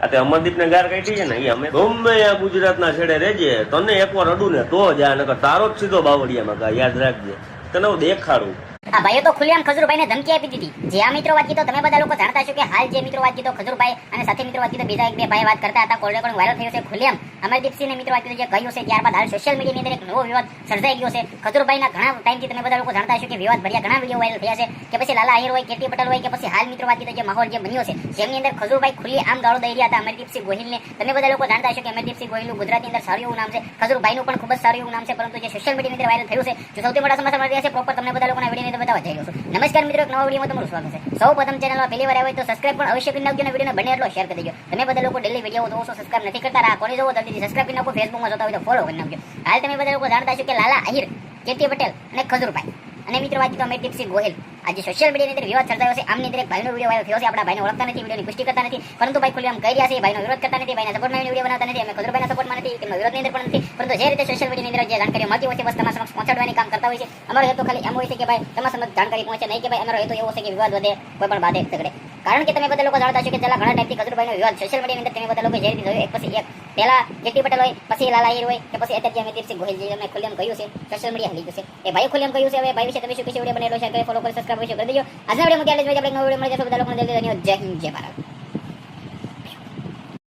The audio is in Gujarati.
આ તે અમરદીપને ગાર કાઢી છે ને એ અમે ગમે આ ગુજરાતના છેડે રહેજે તને એકવાર અડું ને તો જ આ નકર તારો જ સીધો બાવળિયામાં કા યાદ રાખજે તને હું દેખાડું. આ ભાઈઓ તો ખુલ્લેઆમ ખજૂરભાઈને ધમકી આપી દીધી. જે આ મિત્રો વાત કીધો તમે બધા લોકો જાણતા છો કે હાલ જે મિત્રો વાત કીધો ખજૂરભાઈ અને સાથે મિત્રો વાત કીધો બીજા એક બે ભાઈ વાત કરતા હતા. કોલ રેકોર્ડિંગ વાયરલ થયો છે ખુલ્લેઆમ અમરદીપસિંહને મિત્રો વાત કીધું જે કહ્યું છે ત્યારબાદ હાલ સોશિયલ મીડિયાની અંદર એક નવો વિવાદ સર્જાઈ ગયો છે. ખજૂરભાઈના ઘણા ટાઈમથી તમે બધા લોકો જાણતા છો કે વિવાદ ભર્યા ઘણા વિડીયો વાયરલ થયા છે કે પછી લાલા આહિર હોય કેટી પટેલ હોય કે પછી હાલ મિત્રો વાત કીધો જે માહોલ જે બન્યો છે જેમની અંદર ખજૂરભાઈ ખુલ્લી આમ ગાળો દઈ રહ્યા હતા અમરદીપસિંહ ગોહિલને. તમે બધા લોકો જાણતા છો કે અમરદીપસિંહ ગોહિલનું ગુજરાતની અંદર સારું એવું નામ છે, ખજૂરભાઈનું પણ ખૂબ જ સારું એવું નામ છે, પરંતુ જે સોશિયલ મીડિયાની અંદર વાયરલ થયું છે જો સૌથી મોટા સમાચાર મળી રહ્યા છે પ્રોપર તમને બધા લોકોના વિડીયોની અંદર બતાવવા જઈ રહ્યો છું. નમસ્કાર મિત્રો, એક નવા વિડીયોમાં તમારું સ્વાગત છે. સૌ પ્રથમ ચેનલમાં પહેલી વાર આવ્યો તો સબસ્ક્રાઇબ પણ અવશ્ય કરી નાખજો અને વિડીયોને બને એટલો શેર કરી દેજો. તમે બધા લોકો ડેલી વિડીયો જોવો છો, સબસ્ક્રાઇબ નથી કરતા, આ કોને જોવો જલ્દીથી સબસ્ક્રાઇબ કરી નાખો. ફેસબુકમાં જોતા હોય તો ફોલો કરી નાખજો. હાલ તમે બધા લોકો જાણતા છો કે લાલા આહિર, કેટી પટેલ અને ખજૂરભાઈ અને મિત્રો વાત તો અમરદીપસિંહ ગોહિલ આજે સોશિયલ મીડિયાની અંદર વિવાદ સર્જાયો છે. આમની અંદર એક ભાઈનો વિડીયો વાયરલ થયો છે. આપણા ભાઈને ઓળખતા નથી, વિડીયોની પુષ્ટિ કરતા નથી, પરંતુ ભાઈ ખુલ્લેઆમ કહી રહ્યા છે ભાઈનો વિરોધ કરતા નથી, ભાઈના સપોર્ટમાં વિડીયો બનાવતા નથી, અમે ખજૂરભાઈના સપોર્ટમાં નથી, તેમનો વિરોધની અંદર પણ નથી, પરંતુ જે રીતે સોશિયલ મીડિયાની અંદર જે જાણકારી મળતી હોય છે બસ તમારા સમક્ષ પહોંચાડવાની કામ કરતા હોય છે. અમારો હેતુ ખાલી એમ હોય છે કે ભાઈ તમારા સમક્ષ જાણકારી પહોંચે, નહીં કે ભાઈ અમારો હેતુ એવો છે કે વિવાદ વધે, કોઈ પણ બાધે ઝઘડે. કારણ કે તમે બધા લોકો જાણતા છો કે છેલ્લા ઘણા ટાઈમથી ખજૂરભાઈનો વિવાદ સોશિયલ મીડિયાની અંદર તમે બધા લોકો જે રીતે જોયું એક પછી એક, પહેલા કેટી પટેલ હોય, પછી લાલા આહિર હોય કે પછી અત્યારે અમરદીપસિંહ ગોહિલ જે અમે ખુલ્લેઆમ કહ્યું છે સોશિયલ મીડિયા લીધું છે એ ભાઈ ખુલ્લેઆમ કહ્યું છે. હવે ભાઈ વિશે તમે શું વિડીયો બનેલો છે ફોલો કરી સબસ્ક્રાઇબ કરી દેજો. આજના વિડીયોમાં ક્યારે જ આપણે નવો વિડીયો મળી જશે. બધા લોકોને જલ્દી ધન્યવાદ. જય હિન્દ, જય ભારત.